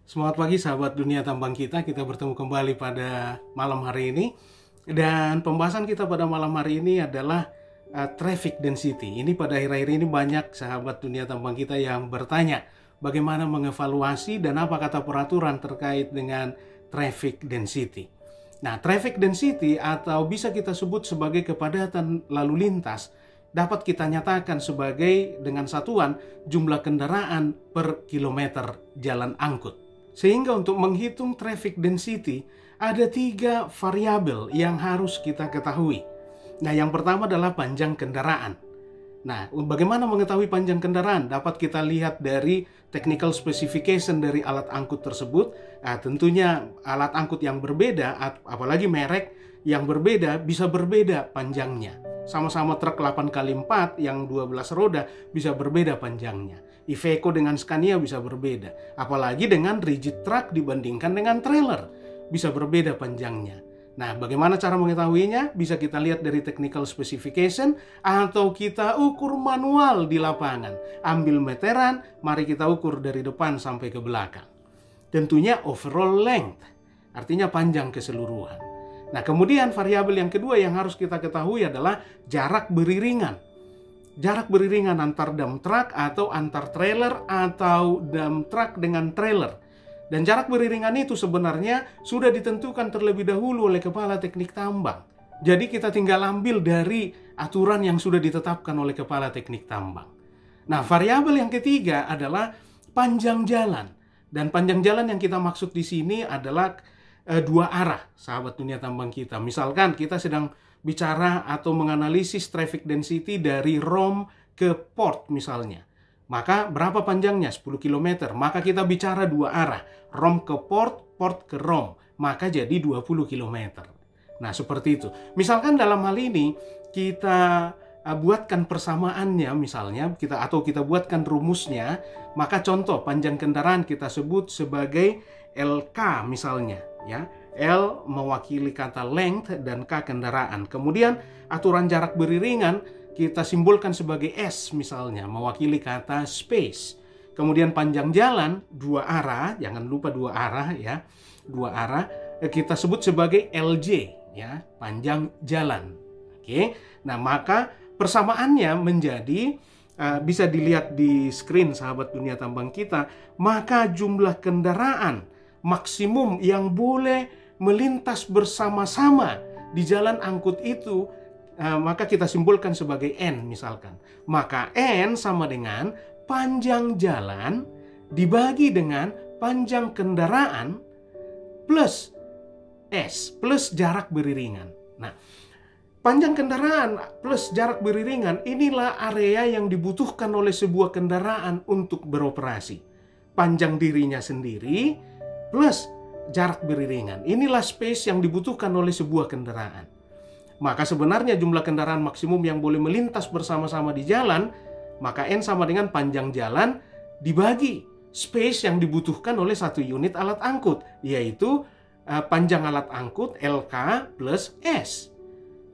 Semangat pagi sahabat dunia tambang kita bertemu kembali pada malam hari ini. Dan pembahasan kita pada malam hari ini adalah traffic density. Ini pada akhir-akhir ini banyak sahabat dunia tambang kita yang bertanya bagaimana mengevaluasi dan apa kata peraturan terkait dengan traffic density. Nah, traffic density atau bisa kita sebut sebagai kepadatan lalu lintas dapat kita nyatakan sebagai dengan satuan jumlah kendaraan per kilometer jalan angkut. Sehingga untuk menghitung traffic density ada 3 variabel yang harus kita ketahui. Nah, yang pertama adalah panjang kendaraan. Nah, bagaimana mengetahui panjang kendaraan? Dapat kita lihat dari technical specification dari alat angkut tersebut. Nah, tentunya alat angkut yang berbeda, apalagi merek yang berbeda, bisa berbeda panjangnya. Sama-sama truk 8x4 yang 12 roda bisa berbeda panjangnya. Iveco dengan Scania bisa berbeda. Apalagi dengan rigid truck dibandingkan dengan trailer. Bisa berbeda panjangnya. Nah, bagaimana cara mengetahuinya? Bisa kita lihat dari technical specification atau kita ukur manual di lapangan. Ambil meteran, mari kita ukur dari depan sampai ke belakang. Tentunya overall length, artinya panjang keseluruhan. Nah, kemudian variabel yang kedua yang harus kita ketahui adalah jarak beriringan. Jarak beriringan antar dump truck atau antar trailer atau dump truck dengan trailer. Dan jarak beriringan itu sebenarnya sudah ditentukan terlebih dahulu oleh kepala teknik tambang. Jadi kita tinggal ambil dari aturan yang sudah ditetapkan oleh kepala teknik tambang. Nah, variabel yang ketiga adalah panjang jalan. Dan panjang jalan yang kita maksud di sini adalah 2 arah, sahabat dunia tambang kita. Misalkan kita sedang bicara atau menganalisis traffic density dari ROM ke port misalnya. Maka berapa panjangnya? 10 km. Maka kita bicara 2 arah. ROM ke port, port ke ROM. Maka jadi 20 km. Nah, seperti itu. Misalkan dalam hal ini kita buatkan persamaannya misalnya, kita buatkan rumusnya, maka contoh panjang kendaraan kita sebut sebagai LK misalnya, ya. L mewakili kata length dan K kendaraan. Kemudian aturan jarak beriringan kita simbolkan sebagai S misalnya, mewakili kata space. Kemudian panjang jalan 2 arah, jangan lupa 2 arah ya. 2 arah kita sebut sebagai LJ ya, panjang jalan. Oke. Nah, maka persamaannya menjadi bisa dilihat di screen sahabat dunia tambang kita, maka jumlah kendaraan maksimum yang boleh melintas bersama-sama di jalan angkut itu, maka kita simbolkan sebagai N misalkan. Maka N sama dengan panjang jalan dibagi dengan panjang kendaraan plus S, plus jarak beriringan. Nah, panjang kendaraan plus jarak beriringan, inilah area yang dibutuhkan oleh sebuah kendaraan untuk beroperasi. Panjang dirinya sendiri plus jarak beriringan. Inilah space yang dibutuhkan oleh sebuah kendaraan. Maka sebenarnya jumlah kendaraan maksimum yang boleh melintas bersama-sama di jalan, maka N sama dengan panjang jalan dibagi space yang dibutuhkan oleh satu unit alat angkut, yaitu panjang alat angkut LK plus S.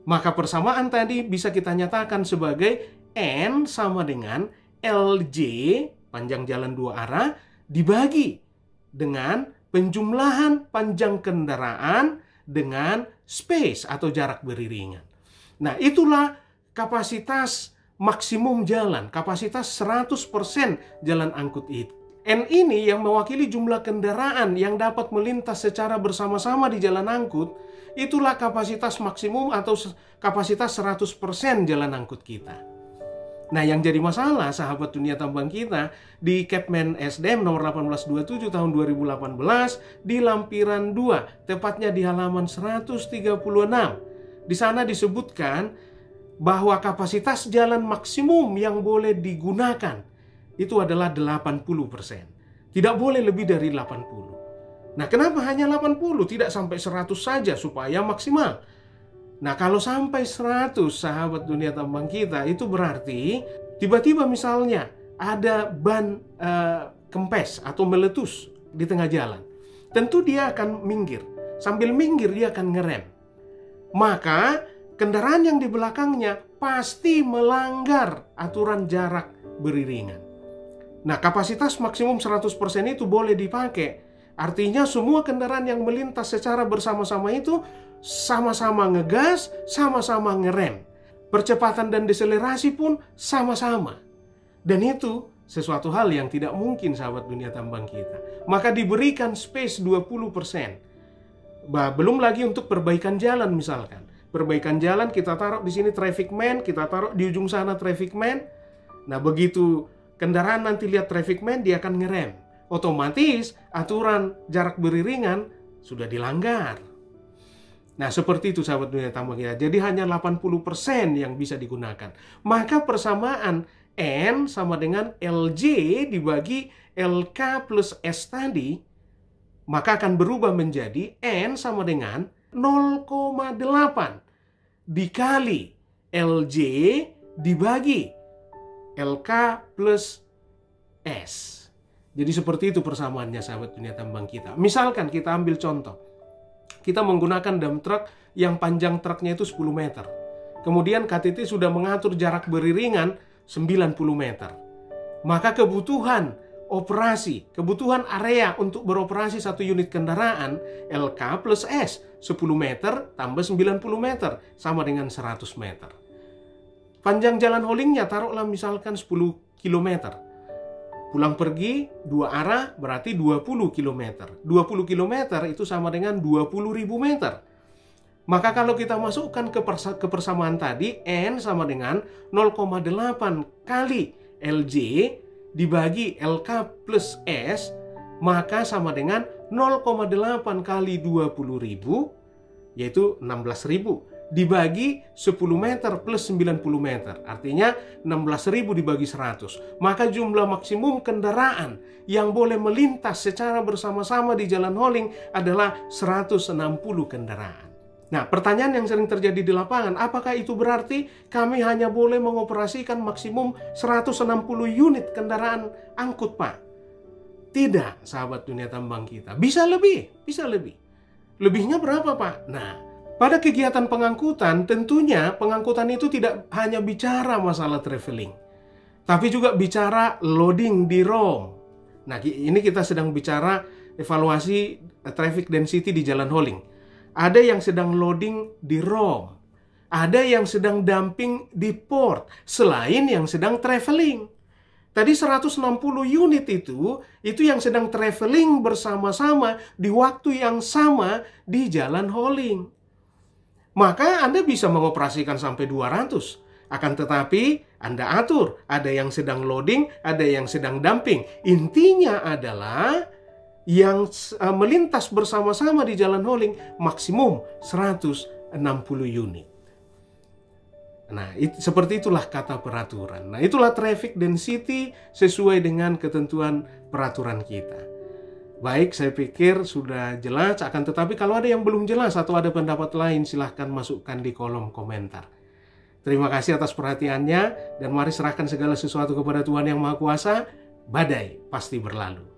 Maka persamaan tadi bisa kita nyatakan sebagai N sama dengan LJ, panjang jalan 2 arah, dibagi dengan penjumlahan panjang kendaraan dengan space atau jarak beriringan. Nah, itulah kapasitas maksimum jalan, kapasitas 100% jalan angkut itu. N ini yang mewakili jumlah kendaraan yang dapat melintas secara bersama-sama di jalan angkut, itulah kapasitas maksimum atau kapasitas 100% jalan angkut kita. Nah, yang jadi masalah sahabat dunia tambang kita di Kepmen SDM nomor 1827 tahun 2018 di lampiran 2, tepatnya di halaman 136. Di sana disebutkan bahwa kapasitas jalan maksimum yang boleh digunakan itu adalah 80%. Tidak boleh lebih dari 80. Nah, kenapa hanya 80? Tidak sampai 100 saja supaya maksimal. Nah, kalau sampai 100 sahabat dunia tambang kita, itu berarti tiba-tiba misalnya ada ban kempes atau meletus di tengah jalan. Tentu dia akan minggir. Sambil minggir dia akan ngerem. Maka kendaraan yang di belakangnya pasti melanggar aturan jarak beriringan. Nah, kapasitas maksimum 100% itu boleh dipakai Artinya semua kendaraan yang melintas secara bersama-sama itu sama-sama ngegas, sama-sama ngerem. Percepatan dan deselerasi pun sama-sama. Dan itu sesuatu hal yang tidak mungkin, sahabat dunia tambang kita. Maka diberikan space 20%. Belum lagi untuk perbaikan jalan misalkan. Perbaikan jalan kita taruh di sini traffic man, kita taruh di ujung sana traffic man. Nah, begitu kendaraan nanti lihat traffic man, dia akan ngerem. Otomatis aturan jarak beriringan sudah dilanggar. Nah, seperti itu sahabat dunia tambang kita. Jadi hanya 80% yang bisa digunakan. Maka persamaan N sama dengan LJ dibagi LK plus S tadi, maka akan berubah menjadi N sama dengan 0,8 dikali LJ dibagi LK plus S. Jadi seperti itu persamaannya sahabat dunia tambang kita. Misalkan kita ambil contoh. Kita menggunakan dump truck yang panjang truknya itu 10 meter. Kemudian KTT sudah mengatur jarak beriringan 90 meter. Maka kebutuhan operasi, kebutuhan area untuk beroperasi satu unit kendaraan LK plus S 10 meter tambah 90 meter sama dengan 100 meter. Panjang jalan haulingnya taruhlah misalkan 10 km. Pulang pergi 2 arah berarti 20 km. 20 km itu sama dengan 20.000 meter. Maka kalau kita masukkan ke persamaan tadi, N sama dengan 0,8 kali LJ dibagi LK plus S, maka sama dengan 0,8 kali 20.000, yaitu 16.000. Dibagi 10 meter plus 90 meter. Artinya 16.000 dibagi 100. Maka jumlah maksimum kendaraan yang boleh melintas secara bersama-sama di jalan hauling adalah 160 kendaraan. Nah, pertanyaan yang sering terjadi di lapangan, apakah itu berarti kami hanya boleh mengoperasikan maksimum 160 unit kendaraan angkut, Pak? Tidak, sahabat dunia tambang kita. Bisa lebih, bisa lebih. Lebihnya berapa, Pak? Nah, pada kegiatan pengangkutan, tentunya pengangkutan itu tidak hanya bicara masalah traveling, tapi juga bicara loading di ROM. Nah, ini kita sedang bicara evaluasi traffic density di jalan hauling. Ada yang sedang loading di ROM, ada yang sedang dumping di port, selain yang sedang traveling. Tadi 160 unit itu yang sedang traveling bersama-sama di waktu yang sama di jalan hauling. Maka Anda bisa mengoperasikan sampai 200. Akan tetapi Anda atur, ada yang sedang loading, ada yang sedang dumping. Intinya adalah yang melintas bersama-sama di jalan hauling maksimum 160 unit. Nah, seperti itulah kata peraturan. Nah, itulah traffic density sesuai dengan ketentuan peraturan kita. Baik, saya pikir sudah jelas. Akan tetapi kalau ada yang belum jelas atau ada pendapat lain, silahkan masukkan di kolom komentar. Terima kasih atas perhatiannya, dan mari serahkan segala sesuatu kepada Tuhan Yang Maha Kuasa. Badai pasti berlalu.